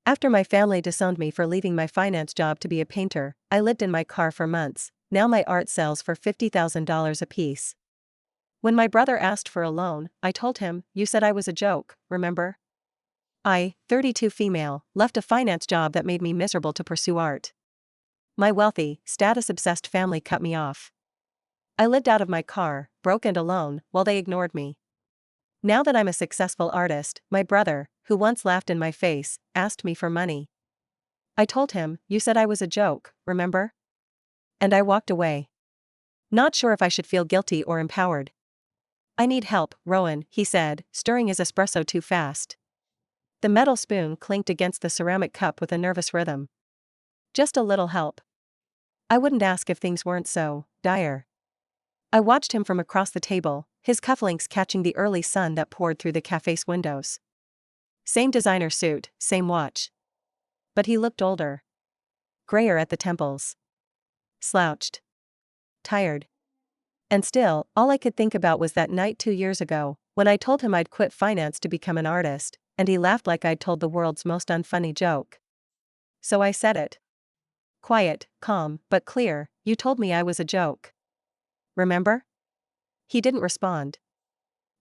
After my family disowned me for leaving my finance job to be a painter, I lived in my car for months. Now my art sells for $50,000 a piece. When my brother asked for a loan, I told him, "You said I was a joke, remember?" I, 32 female, left a finance job that made me miserable to pursue art. My wealthy, status-obsessed family cut me off. I lived out of my car, broke and alone, while they ignored me. Now that I'm a successful artist, my brother, who once laughed in my face, asked me for money. I told him, "You said I was a joke, remember?" And I walked away. Not sure if I should feel guilty or empowered. "I need help, Rowan," he said, stirring his espresso too fast. The metal spoon clinked against the ceramic cup with a nervous rhythm. "Just a little help. I wouldn't ask if things weren't so dire." I watched him from across the table, his cufflinks catching the early sun that poured through the cafe's windows. Same designer suit, same watch. But he looked older. Grayer at the temples. Slouched. Tired. And still, all I could think about was that night 2 years ago, when I told him I'd quit finance to become an artist, and he laughed like I'd told the world's most unfunny joke. So I said it. Quiet, calm, but clear, "You told me I was a joke. Remember?" He didn't respond.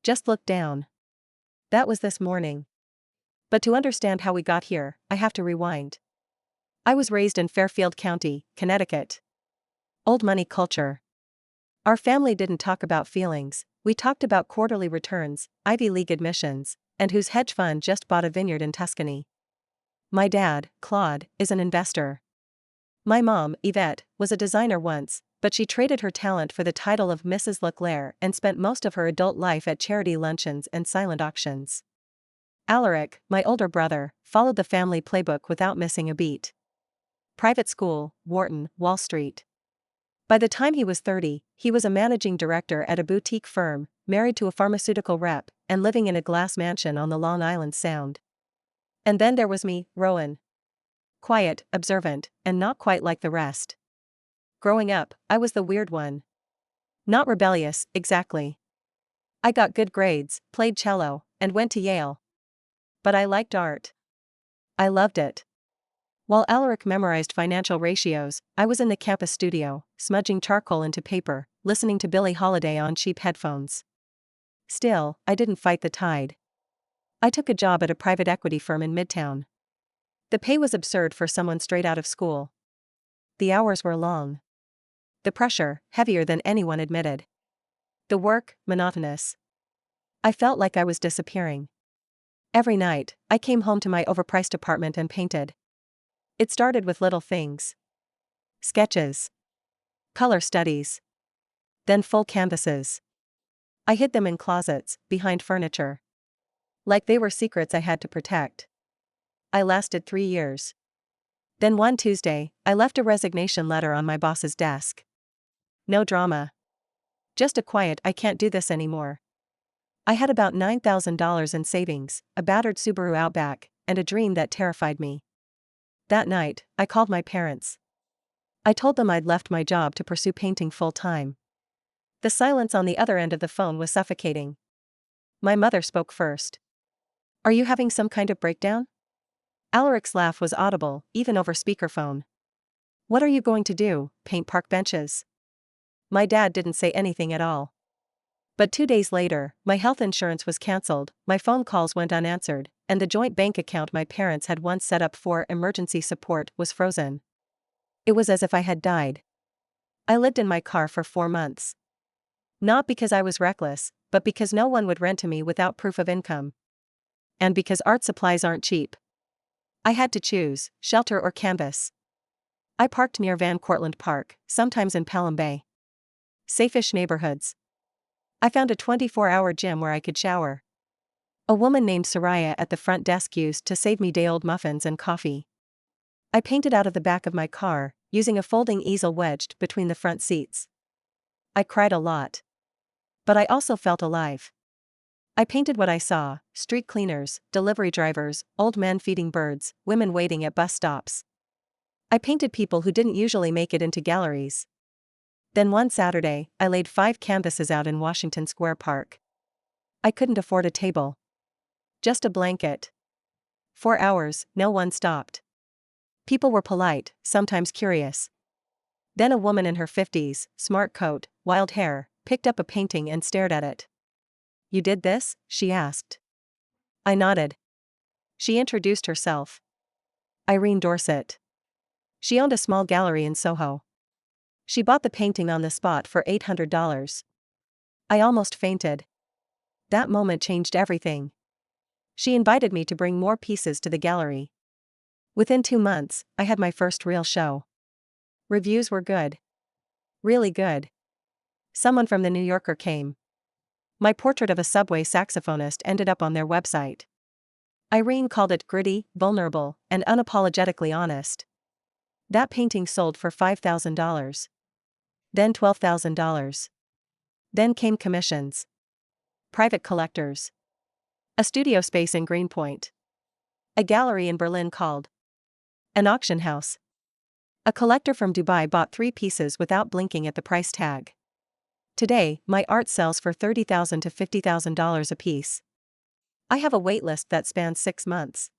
Just looked down. That was this morning. But to understand how we got here, I have to rewind. I was raised in Fairfield County, Connecticut. Old money culture. Our family didn't talk about feelings, we talked about quarterly returns, Ivy League admissions, and whose hedge fund just bought a vineyard in Tuscany. My dad, Claude, is an investor. My mom, Yvette, was a designer once, but she traded her talent for the title of Mrs. Leclerc and spent most of her adult life at charity luncheons and silent auctions. Alaric, my older brother, followed the family playbook without missing a beat. Private school, Wharton, Wall Street. By the time he was 30, he was a managing director at a boutique firm, married to a pharmaceutical rep, and living in a glass mansion on the Long Island Sound. And then there was me, Rowan. Quiet, observant, and not quite like the rest. Growing up, I was the weird one. Not rebellious, exactly. I got good grades, played cello, and went to Yale. But I liked art. I loved it. While Alaric memorized financial ratios, I was in the campus studio, smudging charcoal into paper, listening to Billie Holiday on cheap headphones. Still, I didn't fight the tide. I took a job at a private equity firm in Midtown. The pay was absurd for someone straight out of school. The hours were long. The pressure, heavier than anyone admitted. The work, monotonous. I felt like I was disappearing. Every night, I came home to my overpriced apartment and painted. It started with little things. Sketches. Color studies. Then full canvases. I hid them in closets, behind furniture. Like they were secrets I had to protect. I lasted 3 years. Then one Tuesday, I left a resignation letter on my boss's desk. No drama. Just a quiet "I can't do this anymore." I had about $9,000 in savings, a battered Subaru Outback, and a dream that terrified me. That night, I called my parents. I told them I'd left my job to pursue painting full-time. The silence on the other end of the phone was suffocating. My mother spoke first. "Are you having some kind of breakdown?" Alaric's laugh was audible, even over speakerphone. "What are you going to do, paint park benches?" My dad didn't say anything at all. But 2 days later, my health insurance was cancelled, my phone calls went unanswered, and the joint bank account my parents had once set up for emergency support was frozen. It was as if I had died. I lived in my car for 4 months. Not because I was reckless, but because no one would rent to me without proof of income. And because art supplies aren't cheap. I had to choose, shelter or canvas. I parked near Van Cortlandt Park, sometimes in Pelham Bay. Safe-ish neighborhoods. I found a 24-hour gym where I could shower. A woman named Soraya at the front desk used to save me day-old muffins and coffee. I painted out of the back of my car, using a folding easel wedged between the front seats. I cried a lot. But I also felt alive. I painted what I saw: street cleaners, delivery drivers, old men feeding birds, women waiting at bus stops. I painted people who didn't usually make it into galleries. Then one Saturday, I laid 5 canvases out in Washington Square Park. I couldn't afford a table. Just a blanket. 4 hours, no one stopped. People were polite, sometimes curious. Then a woman in her 50s, smart coat, wild hair, picked up a painting and stared at it. "You did this?" she asked. I nodded. She introduced herself. Irene Dorset. She owned a small gallery in Soho. She bought the painting on the spot for $800. I almost fainted. That moment changed everything. She invited me to bring more pieces to the gallery. Within 2 months, I had my first real show. Reviews were good. Really good. Someone from the New Yorker came. My portrait of a subway saxophonist ended up on their website. Irene called it gritty, vulnerable, and unapologetically honest. That painting sold for $5,000. Then $12,000. Then came commissions. Private collectors. A studio space in Greenpoint. A gallery in Berlin called. An auction house. A collector from Dubai bought 3 pieces without blinking at the price tag. Today, my art sells for $30,000 to $50,000 a piece. I have a waitlist that spans 6 months.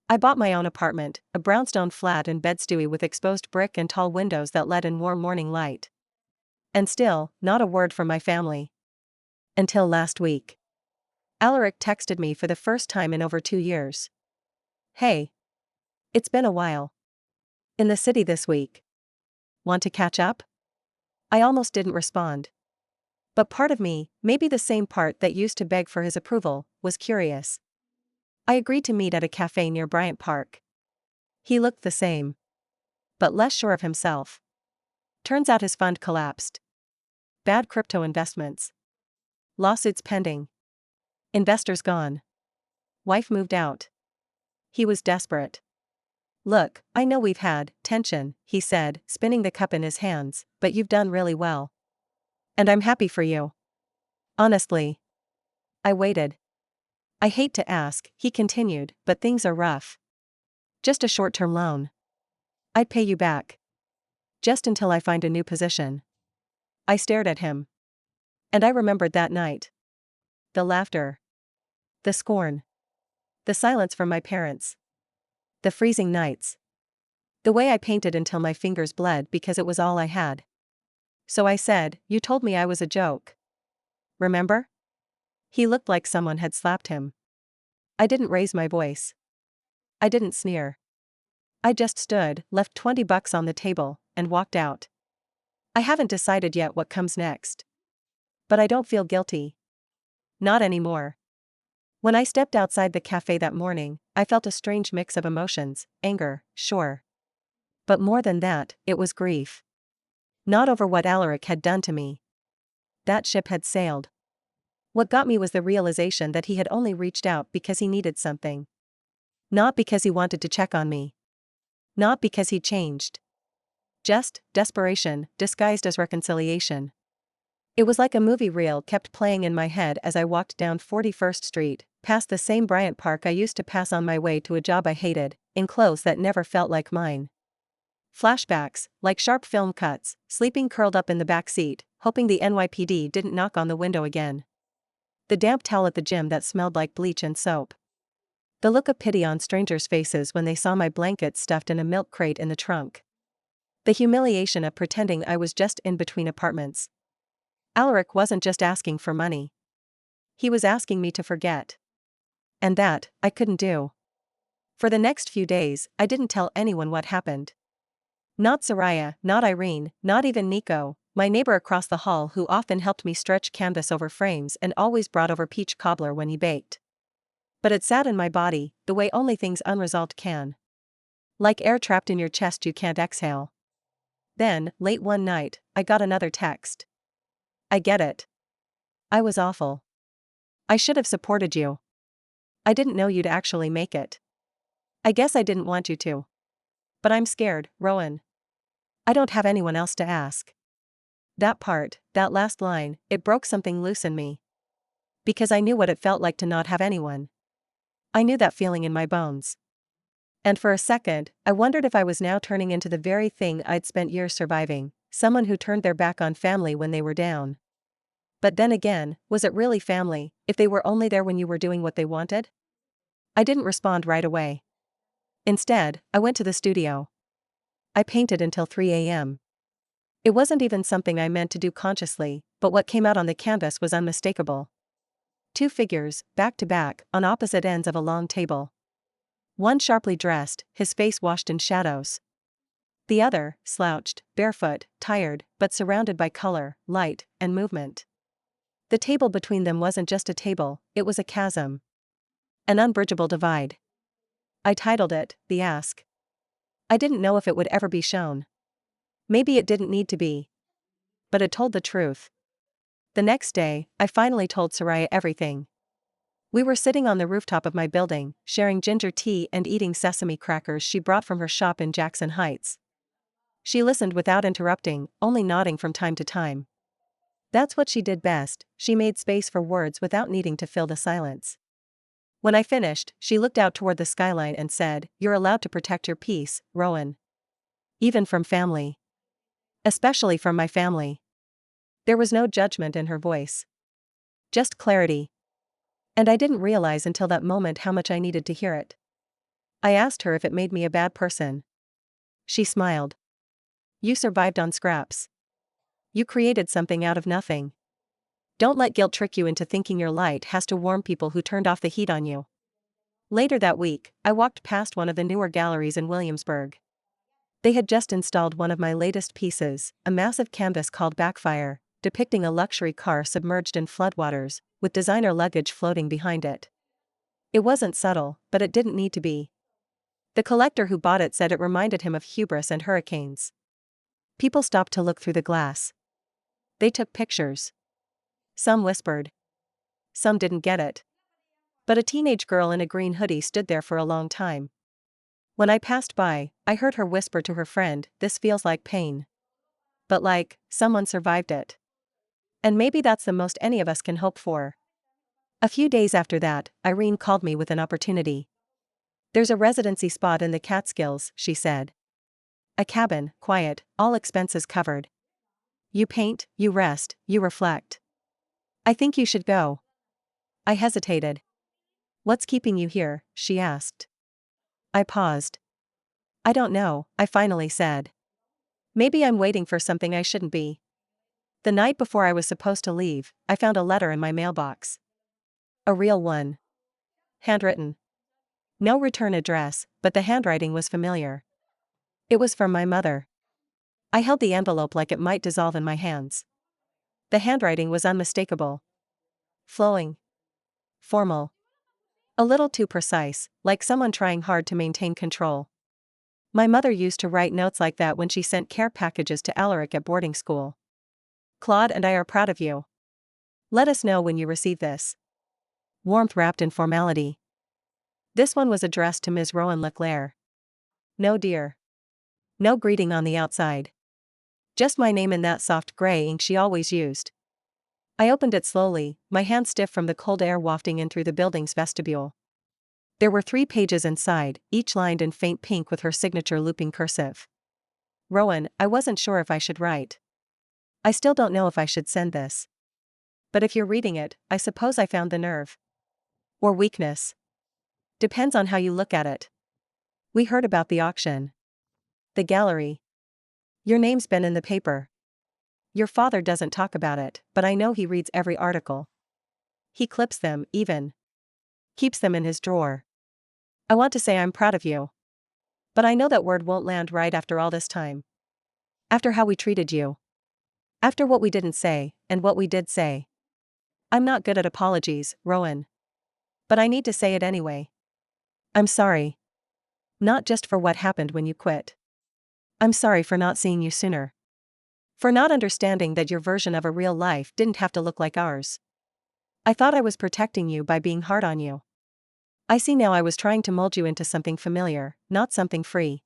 I bought my own apartment, a brownstone flat in Bed-Stuy with exposed brick and tall windows that let in warm morning light. And still, not a word from my family. Until last week. Alaric texted me for the first time in over 2 years. "Hey. It's been a while. In the city this week. Want to catch up?" I almost didn't respond. But part of me, maybe the same part that used to beg for his approval, was curious. I agreed to meet at a cafe near Bryant Park. He looked the same. But less sure of himself. Turns out his fund collapsed. Bad crypto investments. Lawsuits pending. Investors gone. Wife moved out. He was desperate. "Look, I know we've had tension," he said, spinning the cup in his hands, "but you've done really well. And I'm happy for you. Honestly." I waited. "I hate to ask," he continued, "but things are rough. Just a short-term loan. I'd pay you back. Just until I find a new position." I stared at him. And I remembered that night. The laughter. The scorn. The silence from my parents. The freezing nights. The way I painted until my fingers bled because it was all I had. So I said, "You told me I was a joke. Remember?" He looked like someone had slapped him. I didn't raise my voice. I didn't sneer. I just stood, left $20 on the table, and walked out. I haven't decided yet what comes next. But I don't feel guilty. Not anymore. When I stepped outside the cafe that morning, I felt a strange mix of emotions, anger, sure. But more than that, it was grief. Not over what Alaric had done to me. That ship had sailed. What got me was the realization that he had only reached out because he needed something. Not because he wanted to check on me. Not because he changed. Just desperation, disguised as reconciliation. It was like a movie reel kept playing in my head as I walked down 41st Street, past the same Bryant Park I used to pass on my way to a job I hated, in clothes that never felt like mine. Flashbacks, like sharp film cuts, sleeping curled up in the back seat, hoping the NYPD didn't knock on the window again. The damp towel at the gym that smelled like bleach and soap. The look of pity on strangers' faces when they saw my blanket stuffed in a milk crate in the trunk. The humiliation of pretending I was just in between apartments. Alaric wasn't just asking for money. He was asking me to forget. And that, I couldn't do. For the next few days, I didn't tell anyone what happened. Not Soraya, not Irene, not even Nico, my neighbor across the hall who often helped me stretch canvas over frames and always brought over peach cobbler when he baked. But it sat in my body, the way only things unresolved can. Like air trapped in your chest you can't exhale. Then, late one night, I got another text. "I get it. I was awful. I should have supported you. I didn't know you'd actually make it. I guess I didn't want you to. But I'm scared, Rowan. I don't have anyone else to ask." That part, that last line, it broke something loose in me. Because I knew what it felt like to not have anyone. I knew that feeling in my bones. And for a second, I wondered if I was now turning into the very thing I'd spent years surviving, someone who turned their back on family when they were down. But then again, was it really family, if they were only there when you were doing what they wanted? I didn't respond right away. Instead, I went to the studio. I painted until 3 a.m. It wasn't even something I meant to do consciously, but what came out on the canvas was unmistakable. Two figures, back to back, on opposite ends of a long table. One sharply dressed, his face washed in shadows. The other, slouched, barefoot, tired, but surrounded by color, light, and movement. The table between them wasn't just a table, it was a chasm. An unbridgeable divide. I titled it, The Ask. I didn't know if it would ever be shown. Maybe it didn't need to be. But it told the truth. The next day, I finally told Soraya everything. We were sitting on the rooftop of my building, sharing ginger tea and eating sesame crackers she brought from her shop in Jackson Heights. She listened without interrupting, only nodding from time to time. That's what she did best, she made space for words without needing to fill the silence. When I finished, she looked out toward the skyline and said, "You're allowed to protect your peace, Rowan. Even from family. Especially from my family." There was no judgment in her voice. Just clarity. And I didn't realize until that moment how much I needed to hear it. I asked her if it made me a bad person. She smiled. "You survived on scraps. You created something out of nothing. Don't let guilt trick you into thinking your light has to warm people who turned off the heat on you." Later that week, I walked past one of the newer galleries in Williamsburg. They had just installed one of my latest pieces, a massive canvas called Backfire, depicting a luxury car submerged in floodwaters, with designer luggage floating behind it. It wasn't subtle, but it didn't need to be. The collector who bought it said it reminded him of hubris and hurricanes. People stopped to look through the glass. They took pictures. Some whispered. Some didn't get it. But a teenage girl in a green hoodie stood there for a long time. When I passed by, I heard her whisper to her friend, "This feels like pain. But like, someone survived it." And maybe that's the most any of us can hope for. A few days after that, Irene called me with an opportunity. "There's a residency spot in the Catskills," she said. "A cabin, quiet, all expenses covered. You paint, you rest, you reflect. I think you should go." I hesitated. "What's keeping you here?" she asked. I paused. "I don't know," I finally said. "Maybe I'm waiting for something I shouldn't be." The night before I was supposed to leave, I found a letter in my mailbox. A real one. Handwritten. No return address, but the handwriting was familiar. It was from my mother. I held the envelope like it might dissolve in my hands. The handwriting was unmistakable. Flowing. Formal. A little too precise, like someone trying hard to maintain control. My mother used to write notes like that when she sent care packages to Alaric at boarding school. "Claude and I are proud of you. Let us know when you receive this." Warmth wrapped in formality. This one was addressed to Ms. Rowan Leclerc. No dear. No greeting on the outside. Just my name in that soft gray ink she always used. I opened it slowly, my hand stiff from the cold air wafting in through the building's vestibule. There were 3 pages inside, each lined in faint pink with her signature looping cursive. "Rowan, I wasn't sure if I should write. I still don't know if I should send this. But if you're reading it, I suppose I found the nerve. Or weakness. Depends on how you look at it. We heard about the auction. The gallery. Your name's been in the paper. Your father doesn't talk about it, but I know he reads every article. He clips them, even. Keeps them in his drawer. I want to say I'm proud of you. But I know that word won't land right after all this time. After how we treated you. After what we didn't say, and what we did say. I'm not good at apologies, Rowan. But I need to say it anyway. I'm sorry. Not just for what happened when you quit. I'm sorry for not seeing you sooner. For not understanding that your version of a real life didn't have to look like ours. I thought I was protecting you by being hard on you. I see now I was trying to mold you into something familiar, not something free.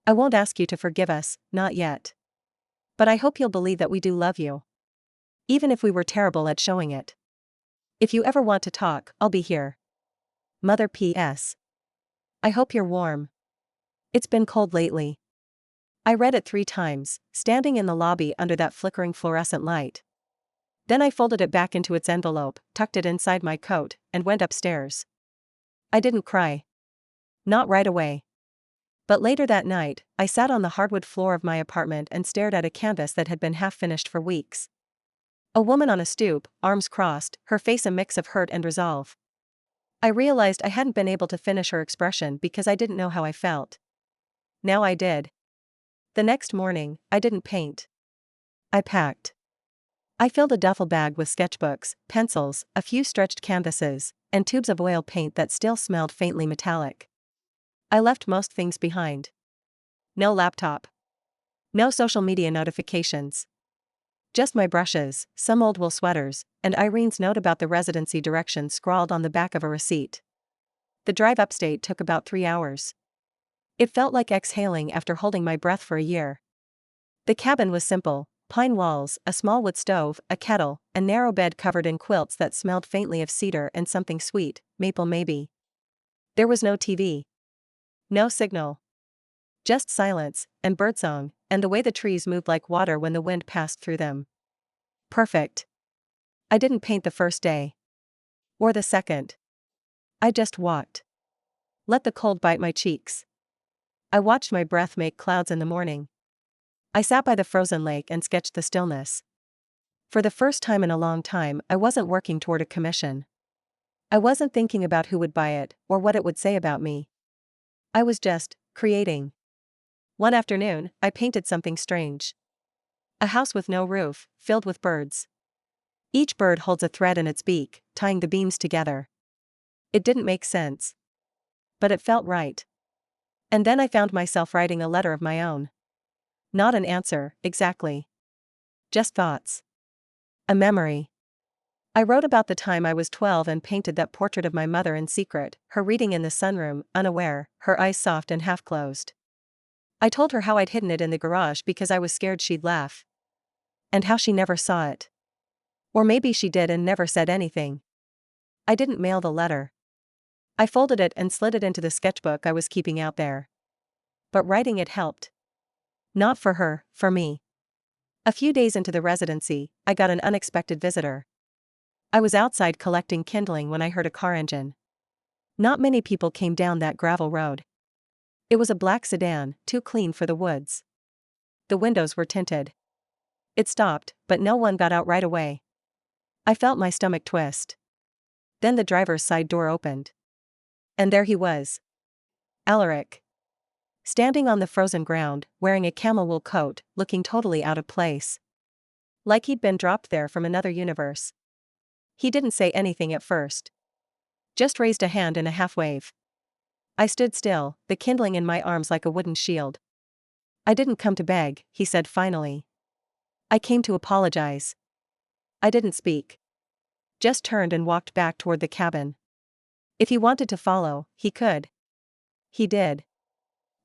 I won't ask you to forgive us, not yet. But I hope you'll believe that we do love you. Even if we were terrible at showing it. If you ever want to talk, I'll be here. Mother P.S. I hope you're warm. It's been cold lately." I read it 3 times, standing in the lobby under that flickering fluorescent light. Then I folded it back into its envelope, tucked it inside my coat, and went upstairs. I didn't cry. Not right away. But later that night, I sat on the hardwood floor of my apartment and stared at a canvas that had been half finished for weeks. A woman on a stoop, arms crossed, her face a mix of hurt and resolve. I realized I hadn't been able to finish her expression because I didn't know how I felt. Now I did. The next morning, I didn't paint. I packed. I filled a duffel bag with sketchbooks, pencils, a few stretched canvases, and tubes of oil paint that still smelled faintly metallic. I left most things behind. No laptop. No social media notifications. Just my brushes, some old wool sweaters, and Irene's note about the residency directions scrawled on the back of a receipt. The drive upstate took about 3 hours. It felt like exhaling after holding my breath for a year. The cabin was simple: pine walls, a small wood stove, a kettle, a narrow bed covered in quilts that smelled faintly of cedar and something sweet, maple maybe. There was no TV. No signal. Just silence, and birdsong, and the way the trees moved like water when the wind passed through them. Perfect. I didn't paint the first day. Or the second. I just walked. Let the cold bite my cheeks. I watched my breath make clouds in the morning. I sat by the frozen lake and sketched the stillness. For the first time in a long time, I wasn't working toward a commission. I wasn't thinking about who would buy it, or what it would say about me. I was just creating. One afternoon, I painted something strange. A house with no roof, filled with birds. Each bird holds a thread in its beak, tying the beams together. It didn't make sense. But it felt right. And then I found myself writing a letter of my own. Not an answer, exactly. Just thoughts. A memory. I wrote about the time I was 12 and painted that portrait of my mother in secret, her reading in the sunroom, unaware, her eyes soft and half closed. I told her how I'd hidden it in the garage because I was scared she'd laugh. And how she never saw it. Or maybe she did and never said anything. I didn't mail the letter. I folded it and slid it into the sketchbook I was keeping out there. But writing it helped. Not for her, for me. A few days into the residency, I got an unexpected visitor. I was outside collecting kindling when I heard a car engine. Not many people came down that gravel road. It was a black sedan, too clean for the woods. The windows were tinted. It stopped, but no one got out right away. I felt my stomach twist. Then the driver's side door opened. And there he was. Alaric. Standing on the frozen ground, wearing a camel wool coat, looking totally out of place. Like he'd been dropped there from another universe. He didn't say anything at first. Just raised a hand in a half wave. I stood still, the kindling in my arms like a wooden shield. I didn't come to beg, he said finally. I came to apologize. I didn't speak. Just turned and walked back toward the cabin. If he wanted to follow, he could. He did.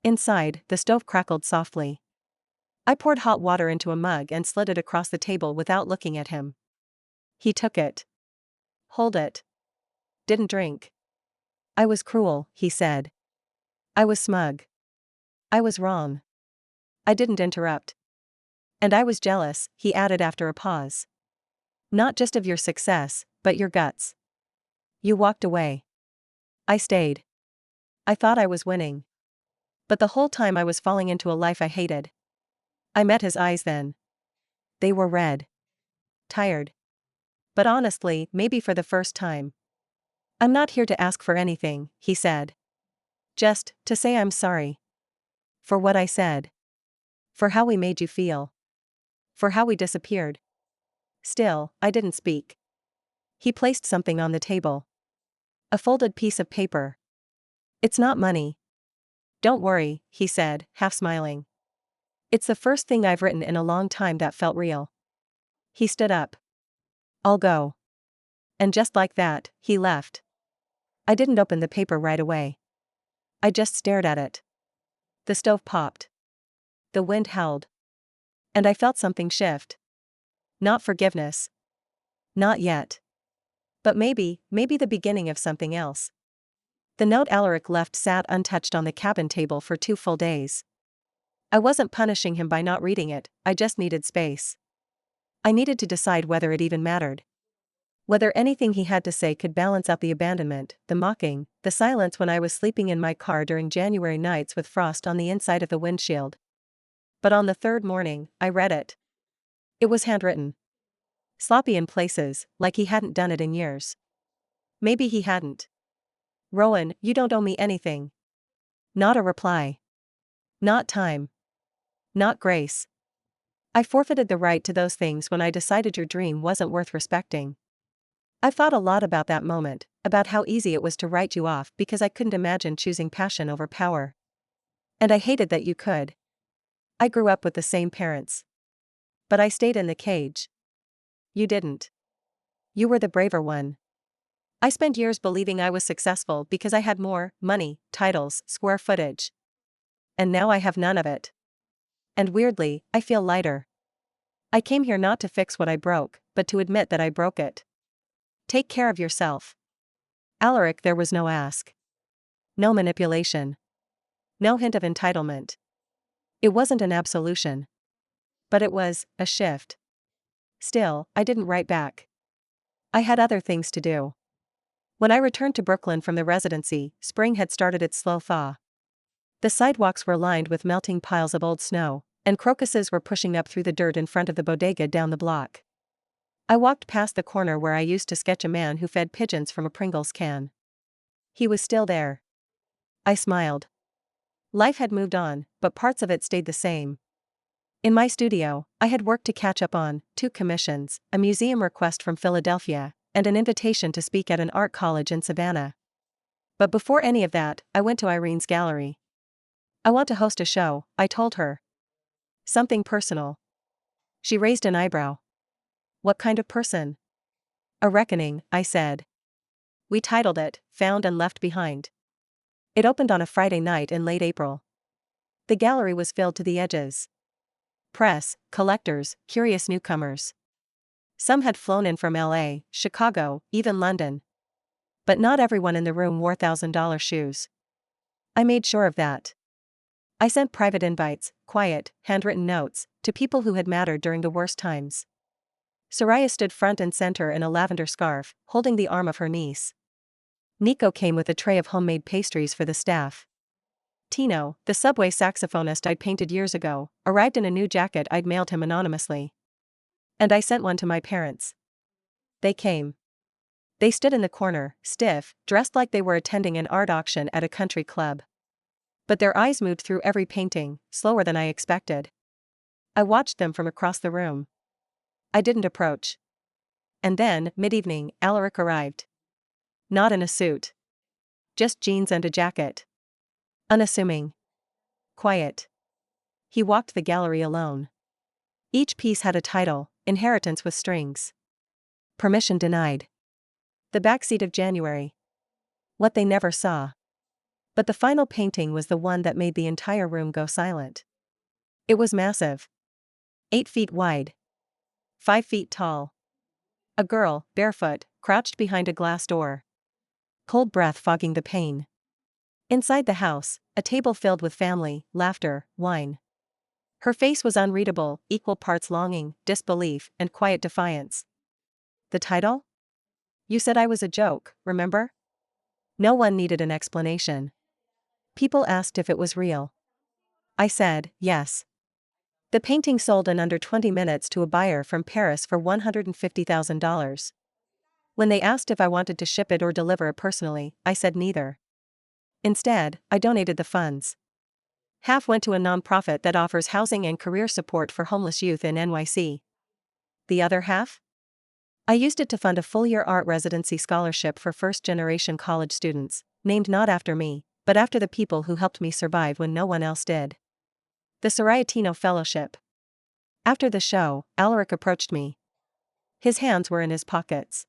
Inside, the stove crackled softly. I poured hot water into a mug and slid it across the table without looking at him. He took it. Hold it. Didn't drink. I was cruel, he said. I was smug. I was wrong. I didn't interrupt. And I was jealous, he added after a pause. Not just of your success, but your guts. You walked away. I stayed. I thought I was winning. But the whole time I was falling into a life I hated. I met his eyes then. They were red. Tired. But honestly, maybe for the first time. I'm not here to ask for anything, he said. Just to say I'm sorry. For what I said. For how we made you feel. For how we disappeared. Still, I didn't speak. He placed something on the table. A folded piece of paper. It's not money. Don't worry, he said, half smiling. It's the first thing I've written in a long time that felt real. He stood up. I'll go. And just like that, he left. I didn't open the paper right away. I just stared at it. The stove popped. The wind howled. And I felt something shift. Not forgiveness. Not yet. But maybe the beginning of something else. The note Alaric left sat untouched on the cabin table for 2 full days. I wasn't punishing him by not reading it, I just needed space. I needed to decide whether it even mattered. Whether anything he had to say could balance out the abandonment, the mocking, the silence when I was sleeping in my car during January nights with frost on the inside of the windshield. But on the third morning, I read it. It was handwritten. Sloppy in places, like he hadn't done it in years. Maybe he hadn't. Rowan, you don't owe me anything. Not a reply. Not time. Not grace. I forfeited the right to those things when I decided your dream wasn't worth respecting. I've thought a lot about that moment, about how easy it was to write you off because I couldn't imagine choosing passion over power. And I hated that you could. I grew up with the same parents. But I stayed in the cage. You didn't. You were the braver one. I spent years believing I was successful because I had more money, titles, square footage. And now I have none of it. And weirdly, I feel lighter. I came here not to fix what I broke, but to admit that I broke it. Take care of yourself. Alaric, there was no ask. No manipulation. No hint of entitlement. It wasn't an absolution. But it was a shift. Still, I didn't write back. I had other things to do. When I returned to Brooklyn from the residency, spring had started its slow thaw. The sidewalks were lined with melting piles of old snow, and crocuses were pushing up through the dirt in front of the bodega down the block. I walked past the corner where I used to sketch a man who fed pigeons from a Pringles can. He was still there. I smiled. Life had moved on, but parts of it stayed the same. In my studio, I had worked to catch up on 2 commissions, a museum request from Philadelphia, and an invitation to speak at an art college in Savannah. But before any of that, I went to Irene's gallery. I want to host a show, I told her. Something personal. She raised an eyebrow. What kind of person? A reckoning, I said. We titled it, Found and Left Behind. It opened on a Friday night in late April. The gallery was filled to the edges. Press, collectors, curious newcomers. Some had flown in from LA, Chicago, even London. But not everyone in the room wore $1,000 shoes. I made sure of that. I sent private invites, quiet, handwritten notes, to people who had mattered during the worst times. Soraya stood front and center in a lavender scarf, holding the arm of her niece. Nico came with a tray of homemade pastries for the staff. Tino, the subway saxophonist I'd painted years ago, arrived in a new jacket I'd mailed him anonymously. And I sent one to my parents. They came. They stood in the corner, stiff, dressed like they were attending an art auction at a country club. But their eyes moved through every painting, slower than I expected. I watched them from across the room. I didn't approach. And then, mid-evening, Alaric arrived. Not in a suit. Just jeans and a jacket. Unassuming. Quiet. He walked the gallery alone. Each piece had a title, Inheritance with Strings. Permission denied. The backseat of January. What they never saw. But the final painting was the one that made the entire room go silent. It was massive. 8 feet wide. 5 feet tall. A girl, barefoot, crouched behind a glass door. Cold breath fogging the pane. Inside the house, a table filled with family, laughter, wine. Her face was unreadable, equal parts longing, disbelief, and quiet defiance. The title? You said I was a joke, remember? No one needed an explanation. People asked if it was real. I said, yes. The painting sold in under 20 minutes to a buyer from Paris for $150,000. When they asked if I wanted to ship it or deliver it personally, I said neither. Instead, I donated the funds. Half went to a nonprofit that offers housing and career support for homeless youth in NYC. The other half? I used it to fund a full-year art residency scholarship for first-generation college students, named not after me, but after the people who helped me survive when no one else did. The Soraya Fellowship. After the show, Alaric approached me. His hands were in his pockets.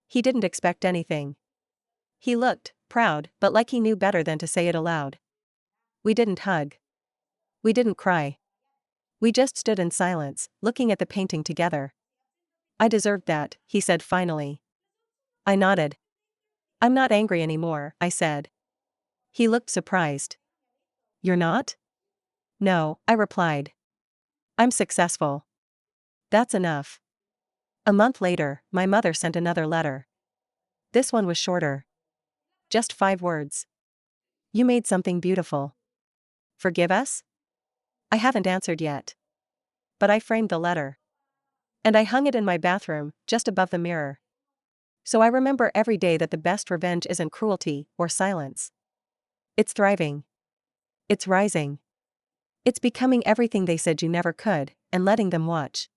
He didn't expect anything. He looked proud, but like he knew better than to say it aloud. We didn't hug. We didn't cry. We just stood in silence, looking at the painting together. I deserved that, he said finally. I nodded. I'm not angry anymore, I said. He looked surprised. You're not? No, I replied. I'm successful. That's enough. A month later, my mother sent another letter. This one was shorter. Just 5 words. You made something beautiful. Forgive us? I haven't answered yet. But I framed the letter. And I hung it in my bathroom, just above the mirror. So I remember every day that the best revenge isn't cruelty or silence. It's thriving. It's rising. It's becoming everything they said you never could, and letting them watch.